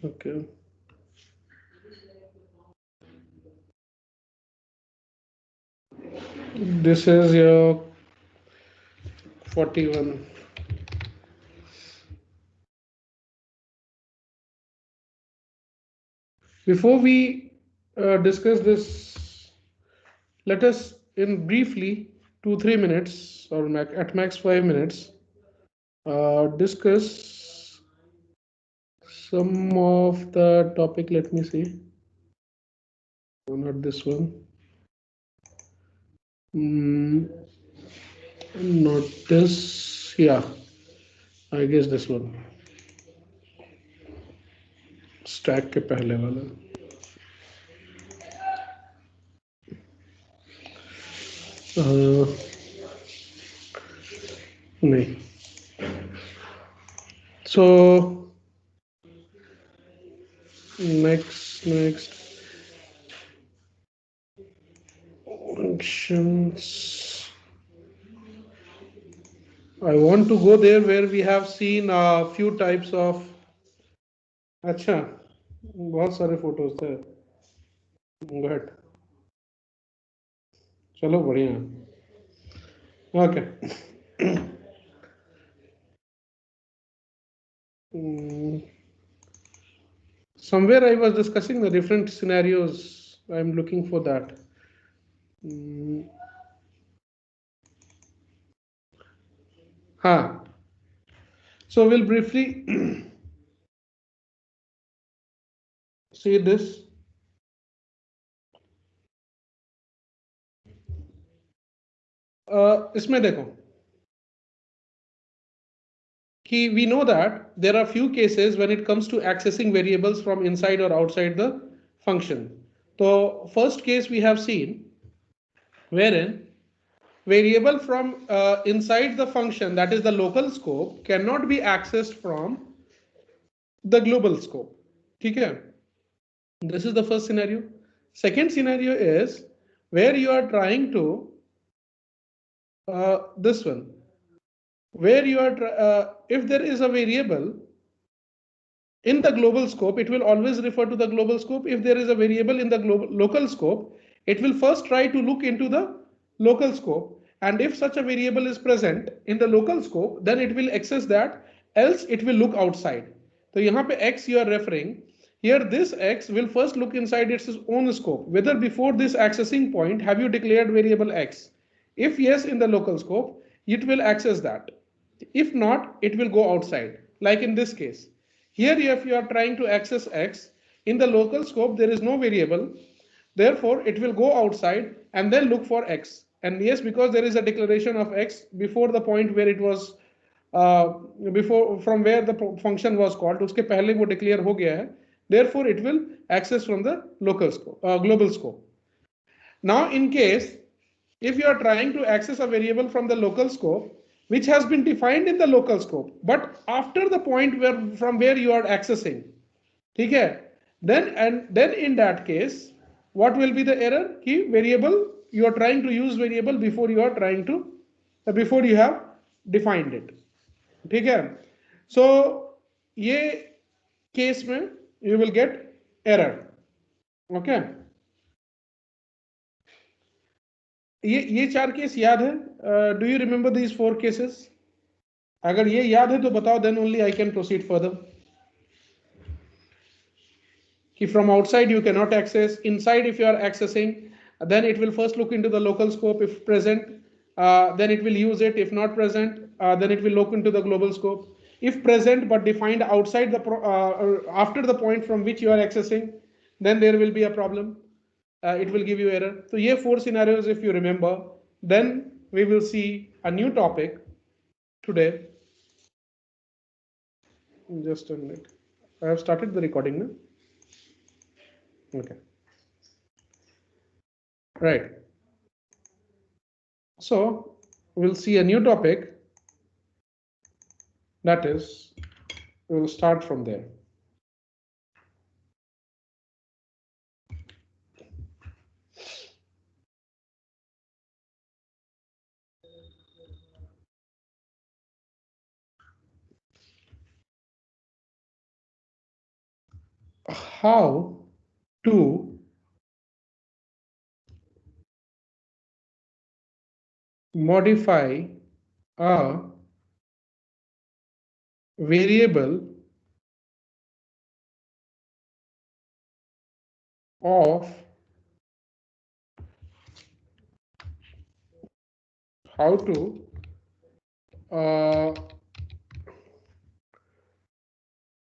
Okay. This is your 41. Before we discuss this, let us in briefly 2-3 minutes or at max 5 minutes discuss some of the topic. Let me see. Oh, not this one. Mm, not this. Yeah, I guess this one. Stack के पहले वाला. Uh, नहीं. So next functions. I want to go there where we have seen a few types of. अच्छा, बहुत सारे photos थे. Good. चलो बढ़िया. Okay. Somewhere I was discussing the different scenarios. I'm looking for that. हाँ. So we'll briefly see this. इसमें देखो कि we know that there are few cases when it comes to accessing variables from inside or outside the function. So first case we have seen wherein variable from inside the function, that is the local scope, cannot be accessed from the global scope. ठीक है? This is the first scenario. Second scenario is where you are trying to this one, where you are if there is a variable in the global scope, it will always refer to the global scope. If there is a variable in the local scope, it will first try to look into the local scope. And if such a variable is present in the local scope, then it will access that, else it will look outside. So यहाँ पे x you are referring, here this x will first look inside its own scope. Whether before this accessing point, have you declared variable x? If yes, in the local scope, it will access that. If not, it will go outside. Like in this case. Here, if you are trying to access x, in the local scope, there is no variable. Therefore, it will go outside and then look for x. And yes, because there is a declaration of x before the point where it was, before from where the function was called, उसके पहले वो declare हो गया है. Therefore, it will access from the local scope, global scope. Now, in case if you are trying to access a variable from the local scope, which has been defined in the local scope, but after the point where from where you are accessing, ठीक है, then in that case, what will be the error? कि variable you are trying to use variable before you are trying to before you have defined it. ठीक है. So ये case में you will get error. Okay. ये चार case याद है? Do you remember these 4 cases? अगर ये याद है तो बताओ, then only I can proceed further. कि from outside you can not access, inside if you are accessing then it will first look into the local scope. If present, then it will use it. If not present, then it will look into the global scope. If present but defined outside the after the point from which you are accessing, then there will be a problem. It will give you error. So here 4 scenarios if you remember. Then we will see a new topic today. Just a minute. I have started the recording now. Okay. Right. So we'll see a new topic. That is, we'll start from there. how to modify a variable of how to uh,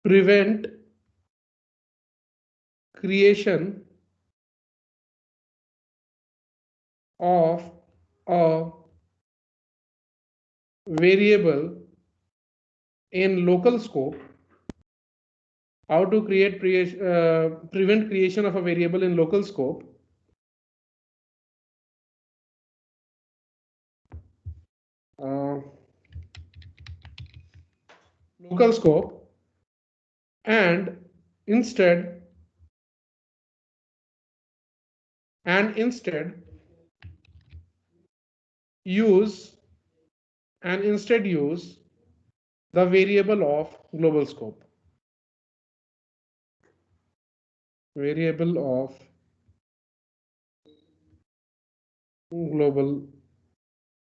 prevent creation of a variable in local scope, how to prevent creation of a variable in uh, local scope, and instead instead use use the variable of global scope, variable of global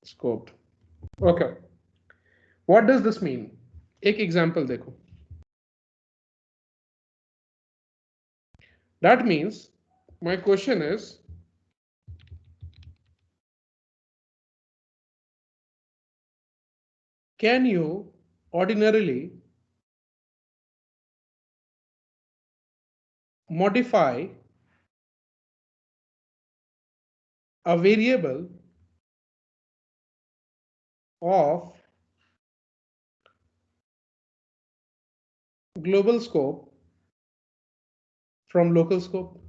scope. Okay, what does this mean? एक example देखो. That means my question is, can you ordinarily modify a variable of global scope from local scope?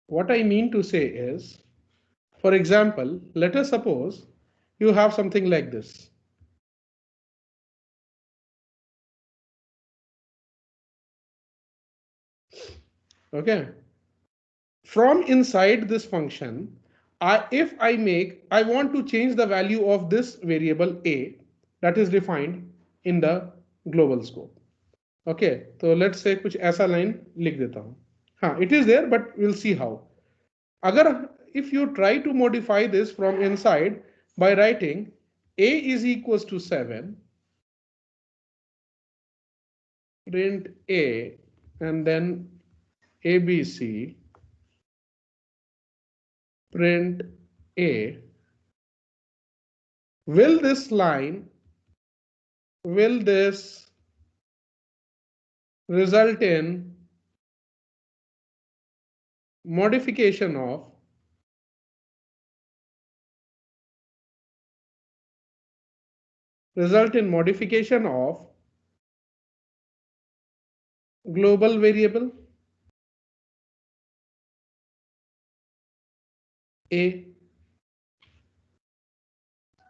What I mean to say is, for example, let us suppose you have something like this. Okay. From inside this function, if I want to change the value of this variable a that is defined in the global scope. Okay, so let's say कुछ ऐसा line लिख देता हूँ. हाँ, it is there, but we'll see how. अगर if you try to modify this from inside by writing a is equals to 7, print a, and then abc, print a, will this line, will this result in modification of global variable a?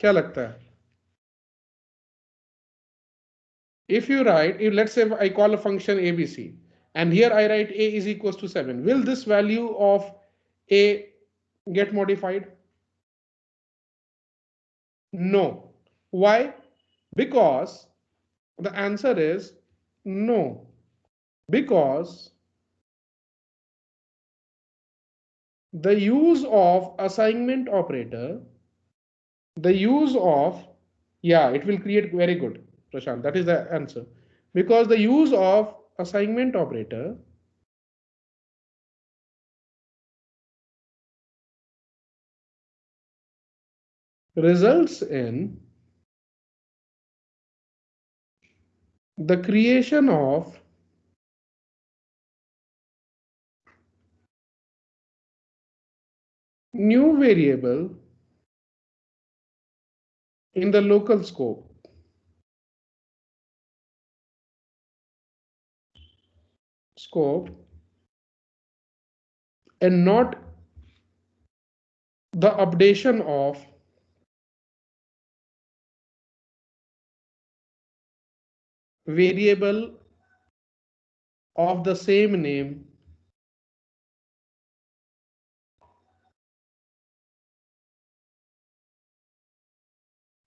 क्या लगता है? If you write, if let's say I call a function abc, and here I write a is equals to 7, will this value of a get modified? No. Why? Because the answer is no. Because the use of assignment operator, the use of, yeah, it will create very good, Prashant. That is the answer. Because the use of assignment operator results in the creation of new variable in the local scope, and not the updation of variable of the same name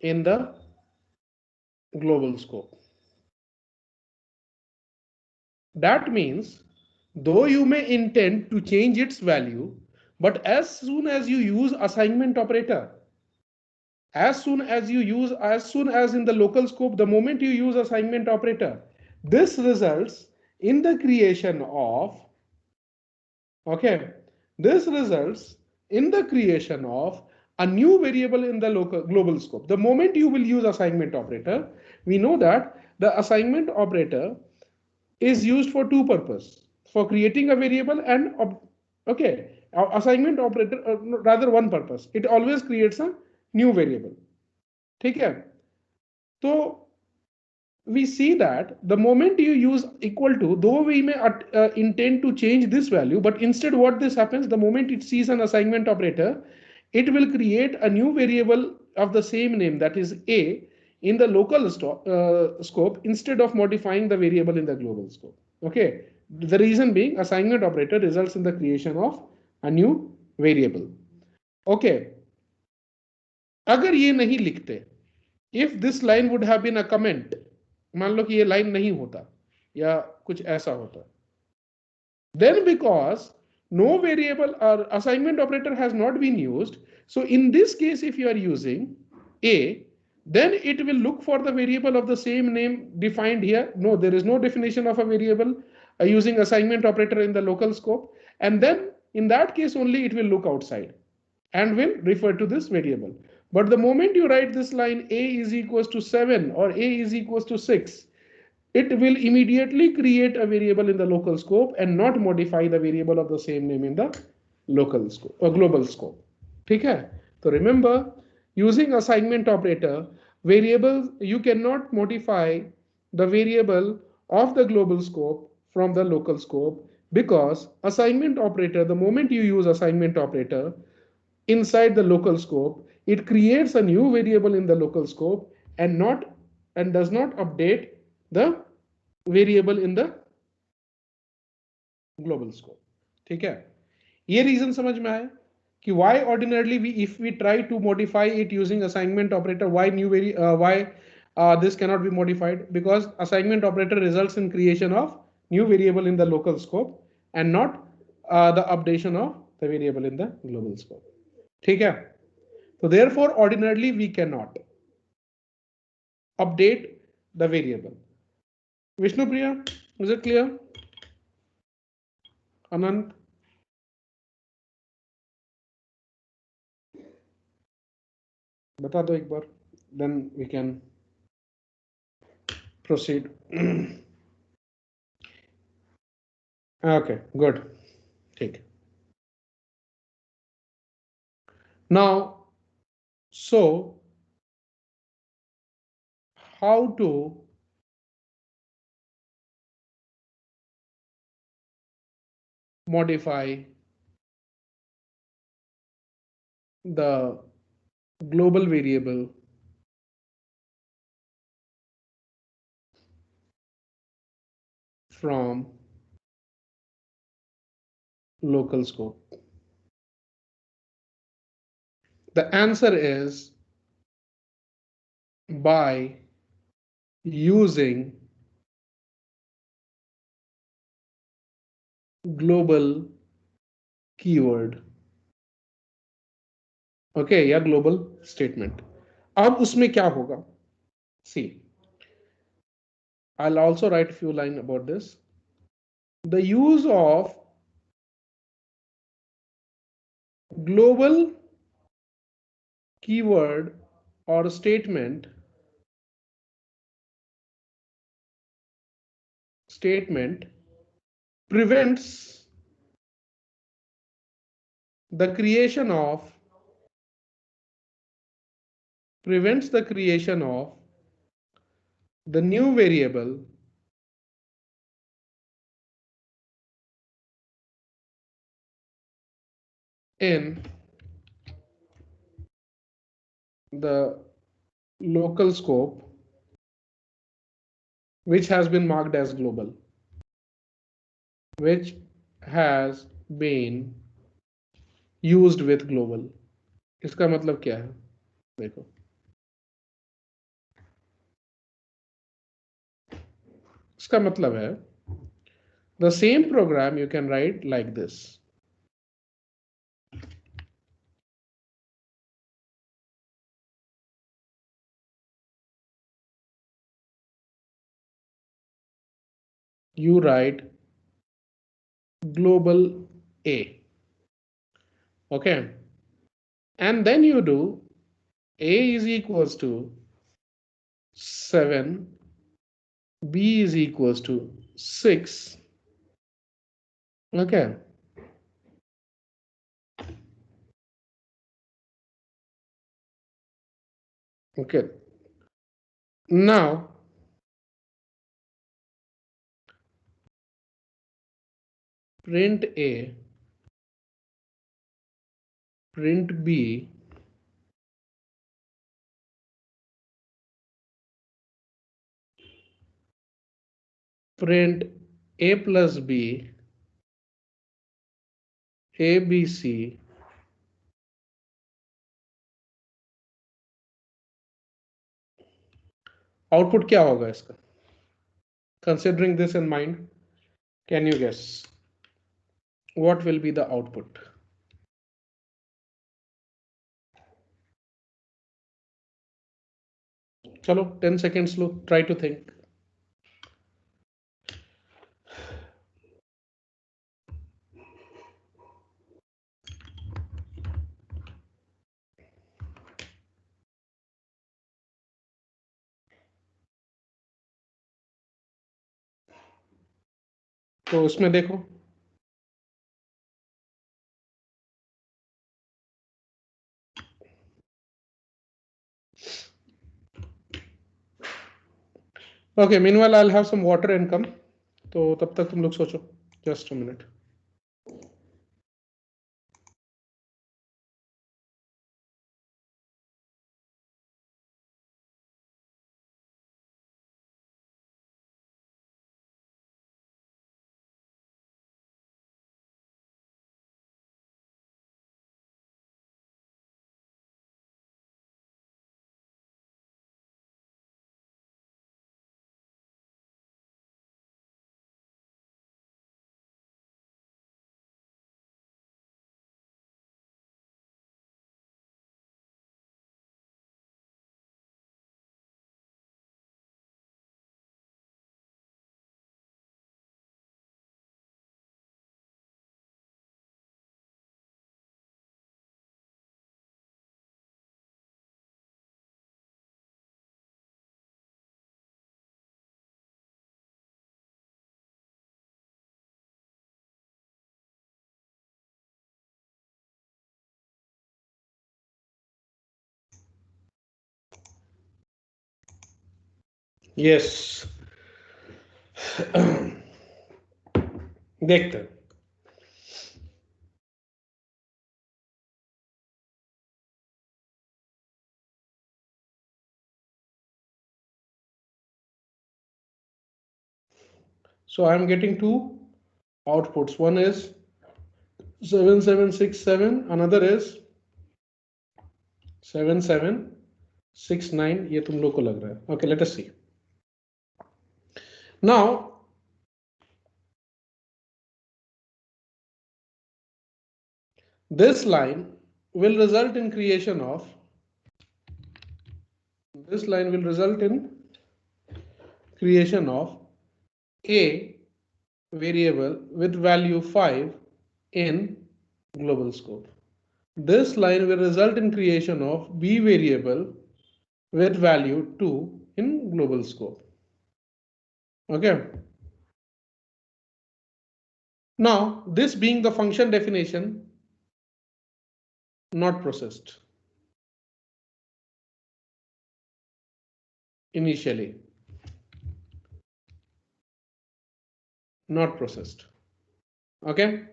in the global scope. That means though you may intend to change its value, but as soon as you use assignment operator, as soon as in the local scope, the moment you use assignment operator, this results in the creation of, okay, this results in the creation of a new variable in the local global scope. The moment you will use assignment operator, we know that the assignment operator is used for two purposes, for creating a variable and okay, assignment operator rather one purpose, it always creates a new variable. ठीक है? So we see that the moment you use equal to, though we may intend to change this value, but instead what this happens, the moment it sees an assignment operator, it will create a new variable of the same name, that is a, in the local scope instead of modifying the variable in the global scope. Okay, the reason being assignment operator results in the creation of a new variable. Okay, अगर ये नहीं लिखते, if this line would have been a comment, मान लो कि ये line नहीं होता या कुछ ऐसा होता, then because no variable or assignment operator has not been used, so in this case if you are using a, then it will look for the variable of the same name defined here. No, there is no definition of a variable using assignment operator in the local scope, and then in that case only it will look outside and will refer to this variable. But the moment you write this line a is equals to 7 or a is equals to 6, it will immediately create a variable in the local scope and not modify the variable of the same name in the local scope or global scope. ठीक है? So remember, using assignment operator, variable you cannot modify the variable of the global scope from the local scope, because assignment operator, the moment you use assignment operator inside the local scope, it creates a new variable in the local scope and does not update the variable in the global scope. ठीक है? ये reason समझ में आया कि why ordinarily if we try to modify it using assignment operator, why this cannot be modified, because assignment operator results in creation of new variable in the local scope and not the updation of the variable in the global scope. ठीक है? So therefore ordinarily we cannot update the variable. Vishnu Priya, is it clear? Anand? बता दो एक बार, then we can proceed. Okay, good. ठीक. Now, so how to modify the global variable from local scope? The answer is by using global keyword. Okay, या global statement. अब उसमें क्या होगा? See, I'll also write a few lines about this. The use of global keyword or statement prevents the creation of the new variable in the local scope which has been marked as global, which has been used with global. इसका मतलब क्या है? देखो, इसका मतलब है The same program you can write like this. You write global A. Okay. And then you do A is equals to 7, B is equals to 6. Okay. Okay. Now, print A, print B, print A plus B, A, B, C, output क्या होगा इसका? Considering this in mind, can you guess what will be the output? चलो 10 seconds low, try to think. तो इसमें देखो, okay, meanwhile I'll have some water and come. तो तब तक तुम लोग सोचो, just a minute. Yes. देखते हैं. So I'm getting two outputs. One is 7767, another is 7769. ये तुम लोग को लग रहा है. Okay, let us see. Now, this line will result in creation of, a variable with value 5 in global scope. This line will result in creation of b variable with value 2 in global scope. Okay. Now, this being the function definition, not processed initially, not processed. Okay.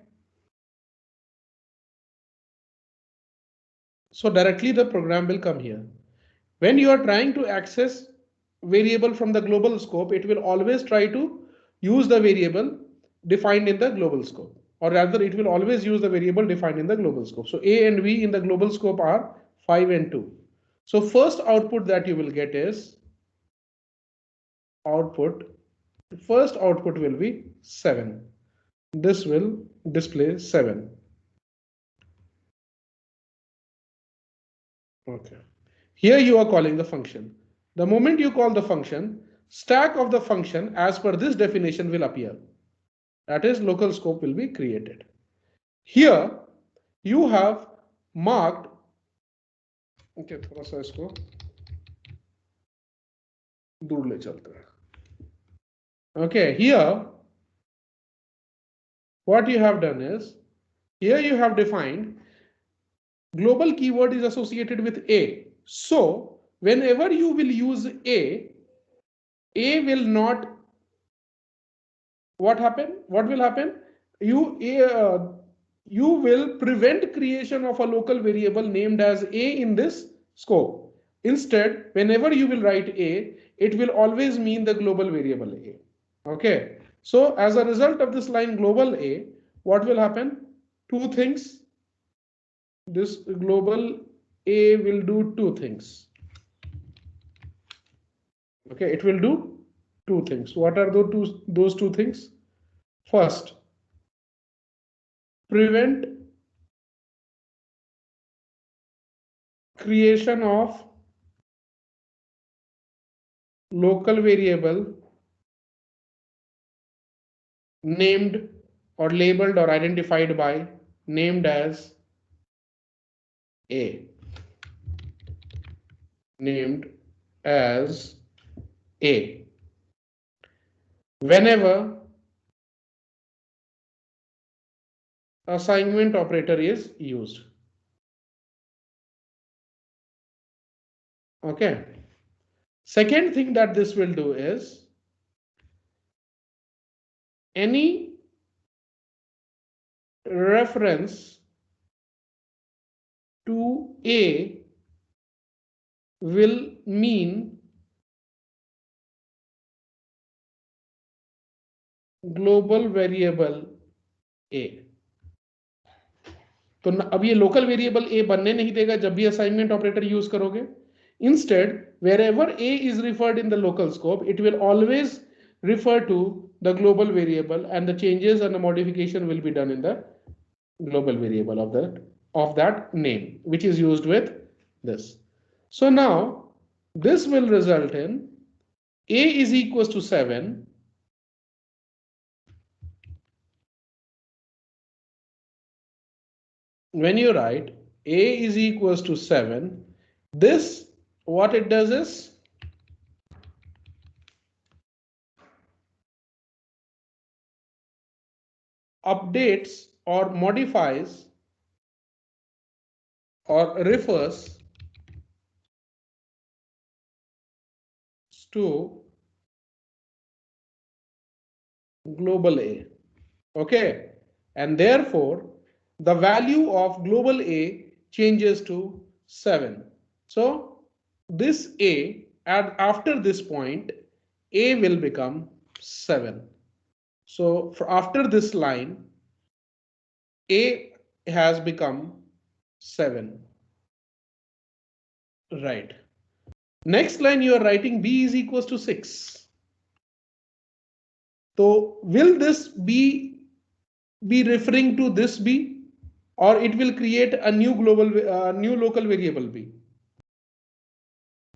So directly the program will come here. When you are trying to access variable from the global scope, it will always try to use the variable defined in the global scope, or rather it will always use the variable defined in the global scope. So A and B in the global scope are 5 and 2. So first output that you will get is first output will be 7. this will display 7. Okay. Here you are calling the function. The moment you call the function, stack of the function as per this definition will appear. That is, local scope will be created. Here you have marked, okay, थोड़ा सा इसको दूर ले चलते हैं. Okay, here what you have done is, here you have defined global keyword is associated with A. So whenever you will use A will not, what will happen? You will prevent creation of a local variable named as A in this scope. Instead, whenever you will write A, it will always mean the global variable A. Okay. So as a result of this line global A, what will happen? Two things. This global A will do two things. Okay, it will do two things. What are those two things? First, prevent creation of local variable named or labeled or identified by named as A. Named as A. Whenever assignment operator is used. Okay. Second thing that this will do is, any reference to A will mean global variable A. तो अब ये local variable A बनने नहीं देगा जब भी assignment operator use करोगे. Instead, wherever A is referred in the local scope, it will always refer to the global variable, and the changes and the modification will be done in the global variable of that name, which is used with this. So now this will result in A is equals to 7. When you write A is equals to 7, this, what it does is, updates or modifies or refers to global A. Okay, and therefore the value of global A changes to 7. So this A, after this point, A will become 7. So after this line, A has become 7. Right. Next line you are writing B is equals to 6. So will this B be referring to this B, or it will create a new new local variable B?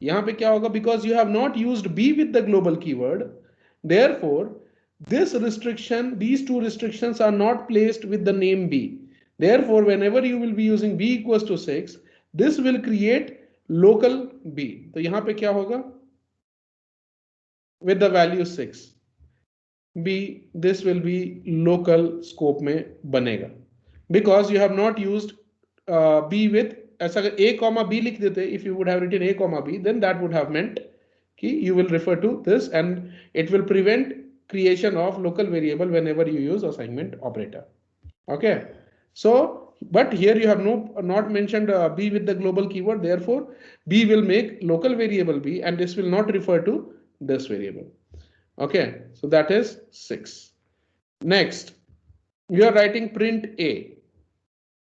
यहाँ पे क्या होगा? Because you have not used B with the global keyword, therefore this restriction, these two restrictions are not placed with the name B. Therefore, whenever you will be using B equals to 6, this will create local B. तो यहाँ पे क्या होगा? With the value 6, B, this will be local scope में बनेगा. Because you have not used B with, ऐसा अगर A comma B लिख देते, if you would have written A comma B, then that would have meant कि you will refer to this, and it will prevent creation of local variable whenever you use assignment operator. Okay, so but here you have not mentioned B with the global keyword, therefore B will make local variable B, and this will not refer to this variable. Okay, so that is 6. Next, you are writing print A.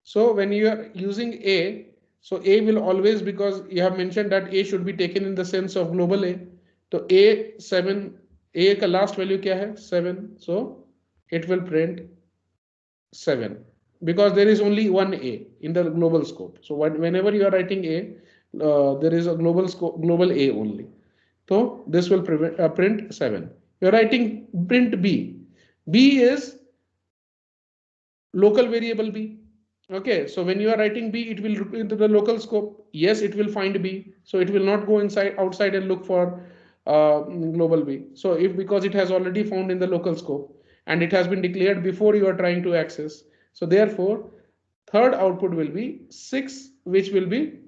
So when you are using A, so A will always, because you have mentioned that A should be taken in the sense of global A. So A 7, A का last value क्या है? 7. So it will print 7 because there is only one A in the global scope. So whenever you are writing A, there is a global scope, global A only. So this will print 7. You are writing print B. B is local variable B. Okay, so when you are writing B, it will look into the local scope. Yes, it will find B. So it will not go inside outside and look for global B. So if because it has already found in the local scope and it has been declared before you are trying to access. So therefore, third output will be 6, which will be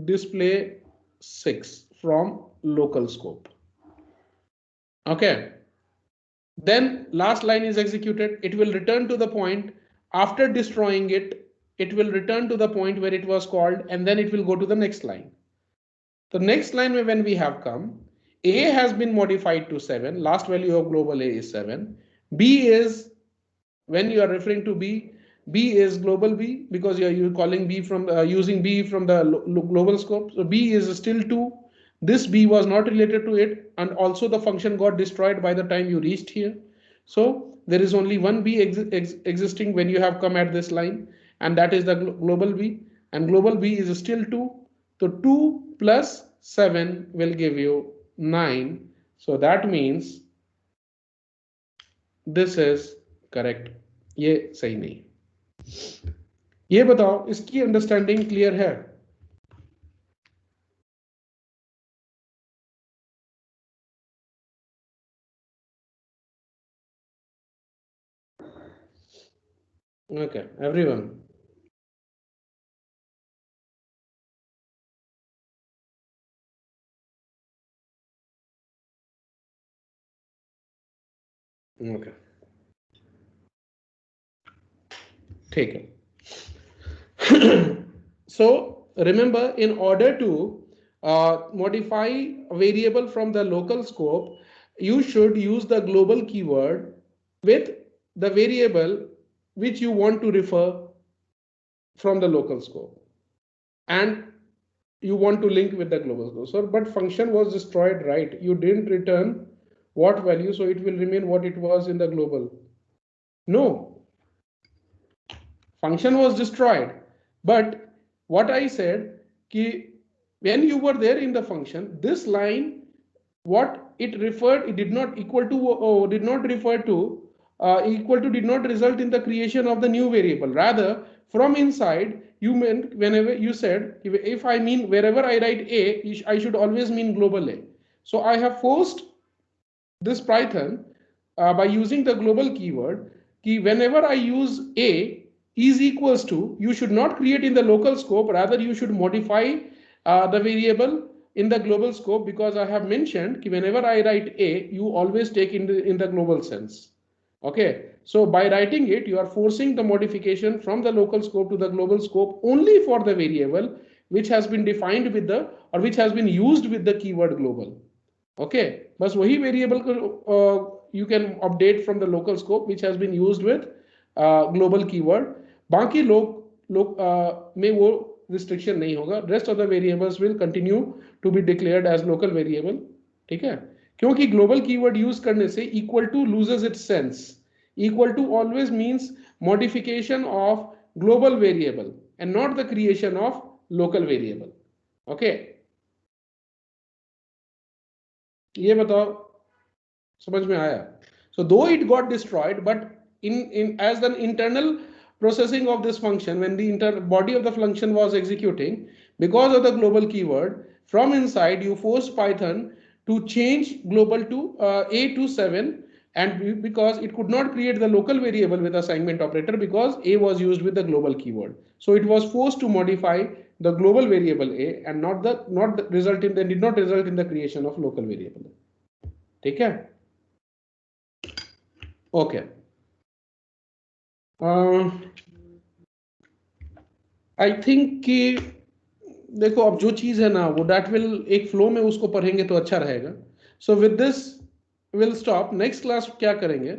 display 6 from local scope. Okay. Then last line is executed. It will return to the point after destroying it. It will return to the point where it was called, and then it will go to the next line. The next line when we have come, A has been modified to 7. Last value of global A is 7. B is, when you are referring to B, B is global B because you're calling B from using B from the global scope. So B is still 2. This B was not related to it, and also the function got destroyed by the time you reached here. So there is only one B existing when you have come at this line, and that is the global B, and global B is still 2. So 2 plus 7 will give you 9. So that means this is correct. ये सही नहीं. ये बताओ इसकी understanding clear है? Okay, everyone. Okay. ठीक है. So remember, in order to modify a variable from the local scope, you should use the global keyword with the variable which you want to refer from the local scope, and you want to link with the global scope. So, but function was destroyed, right? You didn't return what value, so it will remain what it was in the global. No, function was destroyed, but what I said ki when you were there in the function, this line, what it referred, it did not equal to did not refer to equal to did not result in the creation of the new variable. Rather, from inside you meant whenever you said if I mean wherever I write A, I should always mean global A. So I have forced this Python by using the global keyword key whenever I use A is equals to, you should not create in the local scope, rather you should modify the variable in the global scope, because I have mentioned whenever I write A, you always take in the global sense. Okay, so by writing it, you are forcing the modification from the local scope to the global scope only for the variable which has been defined with the or which has been used with the keyword global. Okay, बस वही variable को you can update from the local scope which has been used with global keyword. बाकी लोग में वो restriction नहीं होगा. Rest of the variables will continue to be declared as local variable. ठीक है, क्योंकि global keyword use करने से equal to loses its sense. Equal to always means modification of global variable and not the creation of local variable. Okay, ये बताओ समझ में आया? So though it got destroyed, but in as an internal processing of this function, when the body of the function was executing, because of the global keyword, from inside you forced Python to change global to A to 7, and because it could not create the local variable with assignment operator because A was used with the global keyword, so it was forced to modify the global variable A and not result in, did not result in the creation of local variable. ठीक है? Okay. I think कि देखो अब जो चीज है ना वो दैट विल एक फ्लो में उसको पढ़ेंगे तो अच्छा रहेगा. So with this will stop. Next class क्या करेंगे?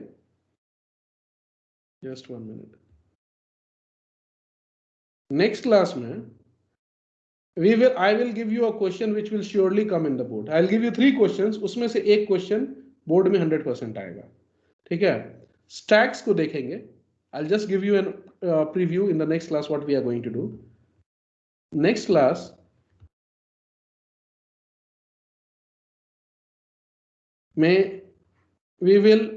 Just 1 minute. नेक्स्ट क्लास में I will give you a question which will surely come in the board. I will give you 3 questions, उसमें से एक क्वेश्चन बोर्ड में 100% आएगा. ठीक है? स्टैक्स को देखेंगे. I'll just give you an preview in the next class what we are going to do. Next class, we will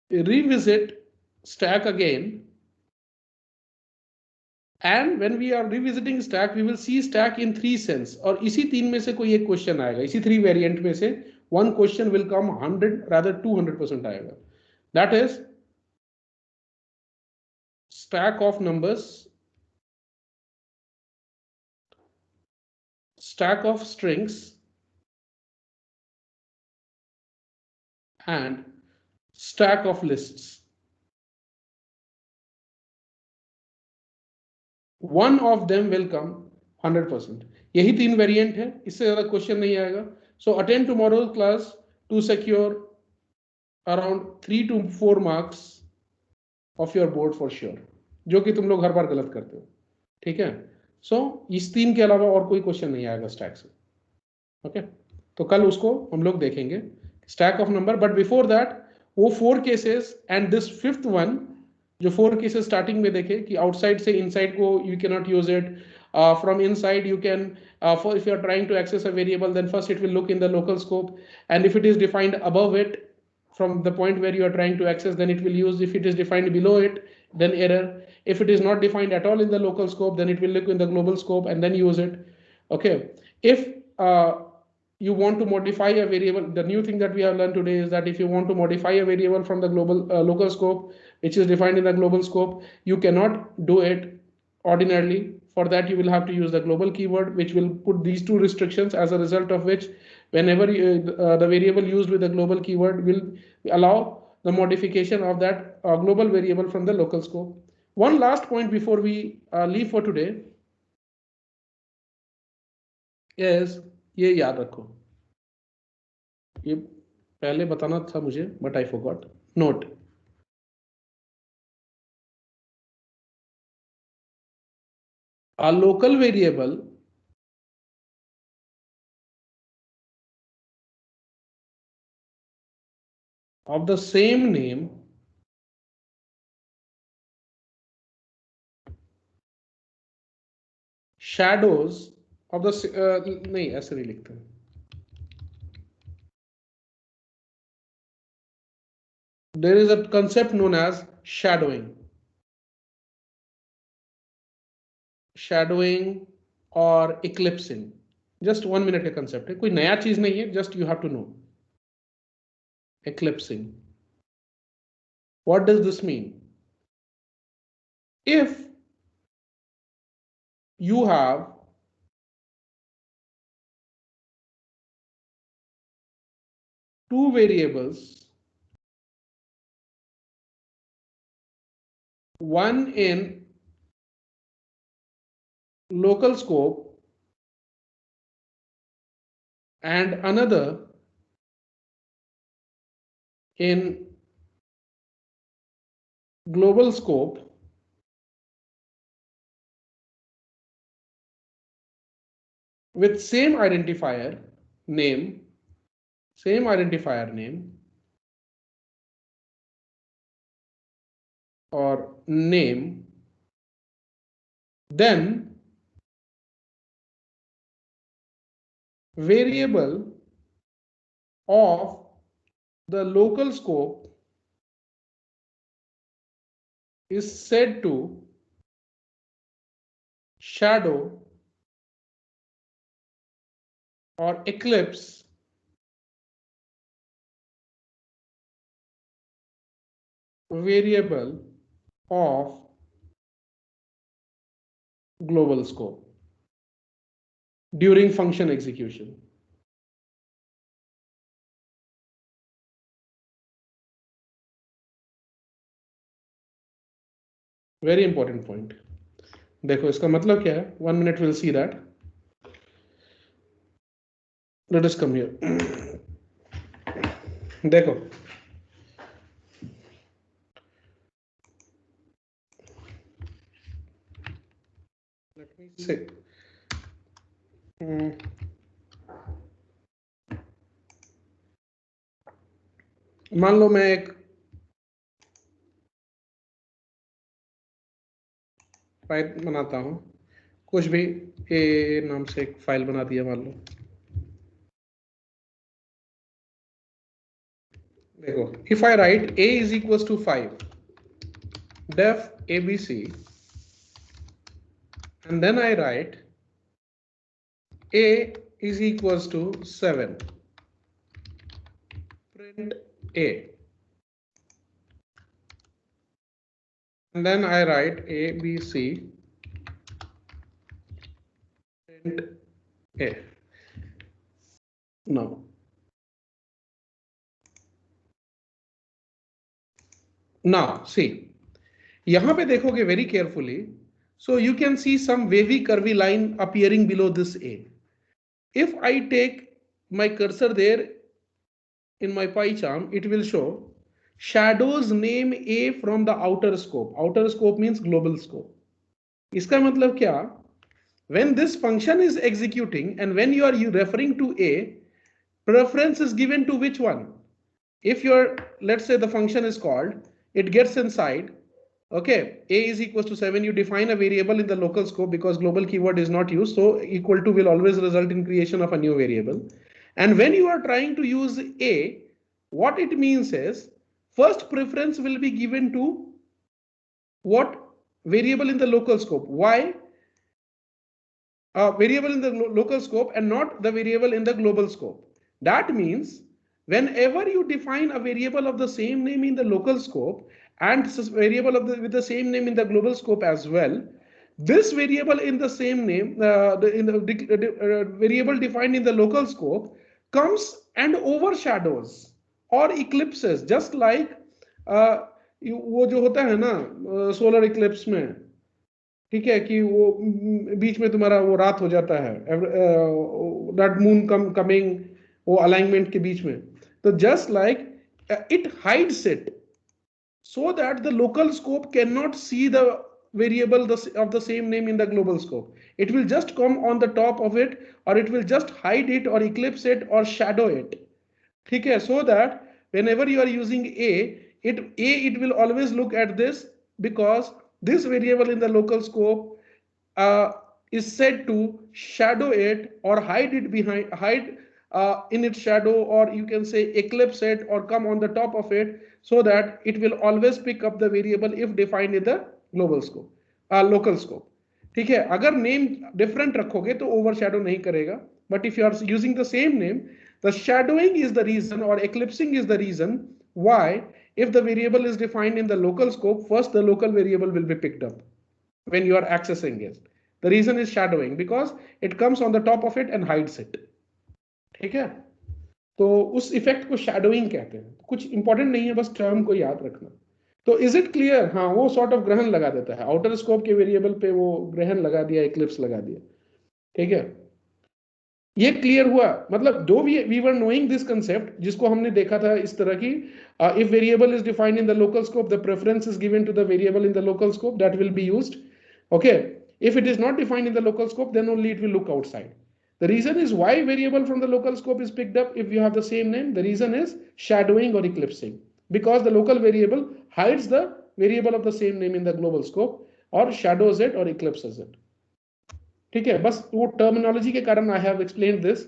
revisit stack again, and when we are revisiting stack we will see stack in 3 sense. और इसी 3 में से कोई एक question आएगा, इसी 3 variant में से one question will come 100 rather 200% आएगा. That is stack of numbers, stack of strings, and stack of lists. One of them will come 100%. यही 3 वेरिएंट है, इससे ज्यादा क्वेश्चन नहीं आएगा. So attend tomorrow's class to secure around 3 to 4 marks of your board for sure, जो कि तुम लोग हर बार गलत करते हो. ठीक है. So इस 3 के अलावा और कोई क्वेश्चन नहीं आएगा स्टैक से. ओके, तो कल उसको हम लोग देखेंगे, stack of number. But before that वो 4 cases and this 5th one, जो 4 केसेस स्टार्टिंग में देखे कि आउटसाइड से इनसाइड को you can not use it, from inside you can, for if you are trying to access a variable, then first it will look in the local scope, and if it is defined above it from the point where you are trying to access, then it will use. If it is defined below it, then error. If it is not defined at all in the local scope, then it will look in the global scope and then use it. Okay, if you want to modify a variable, the new thing that we have learned today is that if you want to modify a variable from the global local scope which is defined in the global scope, you cannot do it ordinarily. For that you will have to use the global keyword, which will put these 2 restrictions, as a result of which whenever the variable used with the global keyword will allow the modification of that global variable from the local scope. One last point before we leave for today is, ये याद रखो, ये पहले बताना था मुझे but I forgot. Note, a local variable of the same name shadows of the नहीं ऐसे नहीं लिखते. There is a concept known as shadowing. Shadowing or eclipsing. Just 1 minute का concept है, कोई नया चीज नहीं है, just you have to know. Eclipsing. What does this mean? If you have two variables, one in local scope and another in global scope, with same identifier name, or name, then variable of the local scope is said to shadow or eclipse variable of global scope during function execution. Very important point. देखो इसका मतलब क्या है? 1 minute we'll see that. Let us come here. देखो, let me say, मान लो मैं एक file बनाता हूं, कुछ भी ए नाम से एक फाइल बना दिया मान लो। देखो, if I write a is equal to 5 def abc and then I write a is equals to 7 print a, and then I write a b c print a. Now see, यहां पे देखोगे very carefully, so you can see some wavy curvy line appearing below this a. If I take my cursor there in my pie chart, it will show shadows name a from the outer scope. Outer scope means global scope. इसका मतलब क्या? When this function is executing and when you are referring to a, preference is given to which one? If your, let's say the function is called, it gets inside, okay, a is equals to 7, you define a variable in the local scope because global keyword is not used, so equal to will always result in creation of a new variable. And when you are trying to use a, what it means is first preference will be given to what? Variable in the local scope. Why? Variable in the local scope and not the variable in the global scope. That means whenever you define a variable of the same name in the local scope and variable of with the same name in the global scope as well, this variable in the same name, variable defined in the local scope comes and overshadows or eclipses, just like वो जो होता है ना solar Eclipse में, ठीक है, कि वो बीच में तुम्हारा वो रात हो जाता है, दैट मून कमिंग, वो अलाइनमेंट के बीच में, तो just like it hides it so that the local scope cannot see the variable of the same name in the global scope. It will just come on the top of it, or it will just hide it or eclipse it or shadow it. ठीक है, so that whenever you are using it will always look at this, because this variable in the local scope is said to shadow it or hide it behind, in its shadow, or you can say eclipse it or come on the top of it, so that it will always pick up the variable if defined in the global scope, local scope. ठीक है, अगर name different रखोगे तो overshadow नहीं करेगा, but if you are using the same name, the shadowing is the reason, or eclipsing is the reason why, if the variable is defined in the local scope, first the local variable will be picked up when you are accessing it. The reason is shadowing because it comes on the top of it and hides it. ठीक है, तो उस effect को shadowing कहते हैं. कुछ important नहीं है, बस टर्म को याद रखना. तो इज इट क्लियर? हाँ, वो सॉर्ट ऑफ ग्रहण लगा देता है, आउटर स्कोप के वेरिएबल पे वो ग्रहण लगा दिया, इक्लिप्स लगा दिया. ठीक है, ये क्लियर हुआ? मतलब दो we were knowing this concept, जिसको हमने देखा था इस तरह की, if variable is defined in the local scope, the preference is given to the variable in the local scope, that will be used. Okay, if it is not defined in the local scope, then only it will look outside. The reason is why variable from the local scope is picked up if you have the same name. The reason is shadowing or eclipsing, because the local variable hides the variable of the same name in the global scope, or shadows it or eclipses it. ठीक है, बस वो terminology के कारण I have explain this,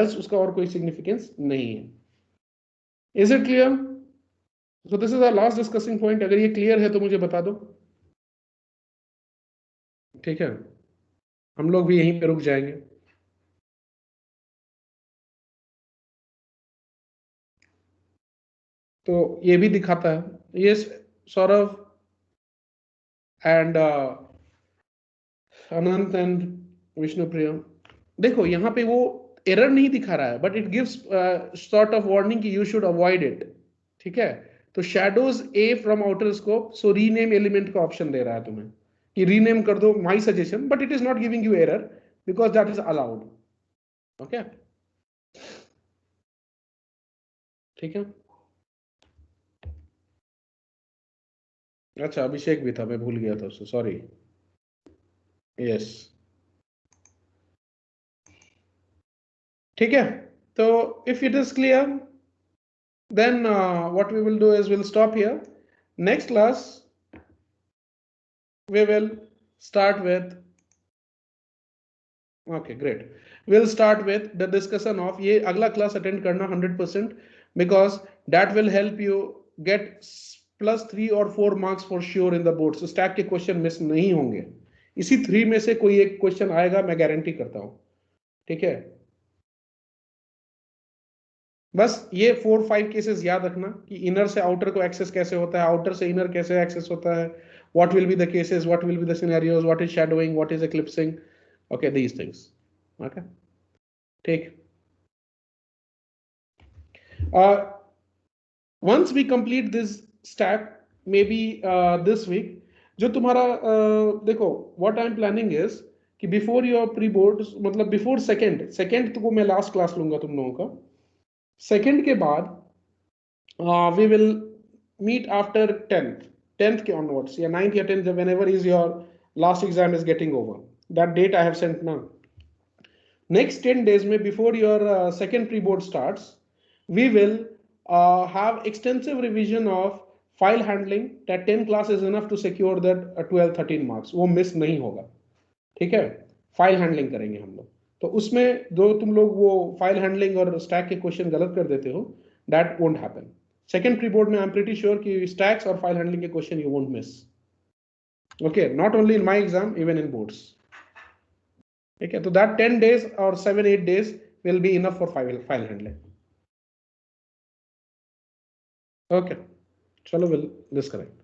else उसका और कोई significance नहीं है. Is it clear? So this is our last discussing point. अगर ये क्लियर है तो मुझे बता दो. ठीक है, हम लोग भी यहीं पे रुक जाएंगे. तो ये भी दिखाता है, ये Saurabh and Anant and Vishnupriya, देखो यहाँ पे वो एरर नहीं दिखा रहा है, but it gives sort of warning कि यू शुड अवॉइड इट. ठीक है, तो shadows A from outer scope, so rename element का ऑप्शन दे रहा है तुम्हें कि रीनेम कर दो, my suggestion, but it is not giving you error because that is allowed. Okay, ठीक है. अच्छा, अभिषेक भी था, मैं भूल गया था उससे, सॉरी. यस, ठीक है. तो if it is clear, then what we will do is we'll stop here. Next class we will start with, okay, great. We'll start with the discussion of ये अगला class attend करना 100% because that will help you get +3 or 4 marks for sure in the board. So stack के question miss नहीं होंगे. इसी 3 में से कोई एक question आएगा, मैं गारंटी करता हूँ. ठीक है. बस ये 4-5 केसेस याद रखना कि इनर से आउटर को एक्सेस कैसे होता है, आउटर से इनर कैसे एक्सेस होता है, what will be the cases, what will be the scenarios, what is shadowing, what is eclipsing. Okay, these things. Okay, ठीक. Once we complete this stack, maybe this week, जो तुम्हारा देखो, what I'm planning is कि before your pre board, मतलब before second तो मैं last class लूंगा तुम लोगों का. Second के बाद we will meet after 10th के onwards, या 9th या 10th, whenever is your last exam is getting over. That date I have sent now. Next 10 days में before your second pre-board starts, we will have extensive revision of file handling. That 10 class is enough to secure that 12-13 marks. वो miss नहीं होगा. ठीक है. File handling करेंगे हम लोग. तो उसमें जो तुम लोग वो फाइल हैंडलिंग और स्टैक के क्वेश्चन गलत कर देते हो, that won't happen. Second pre board में आई एम प्रीटी श्योर कि स्टैक्स और फाइल हैंडलिंग के question you won't miss. Okay, not only in my exam, even in boards. ठीक है. तो दैट 10 days और 7-8 days will be enough for file handling. Okay, चलो will disconnect.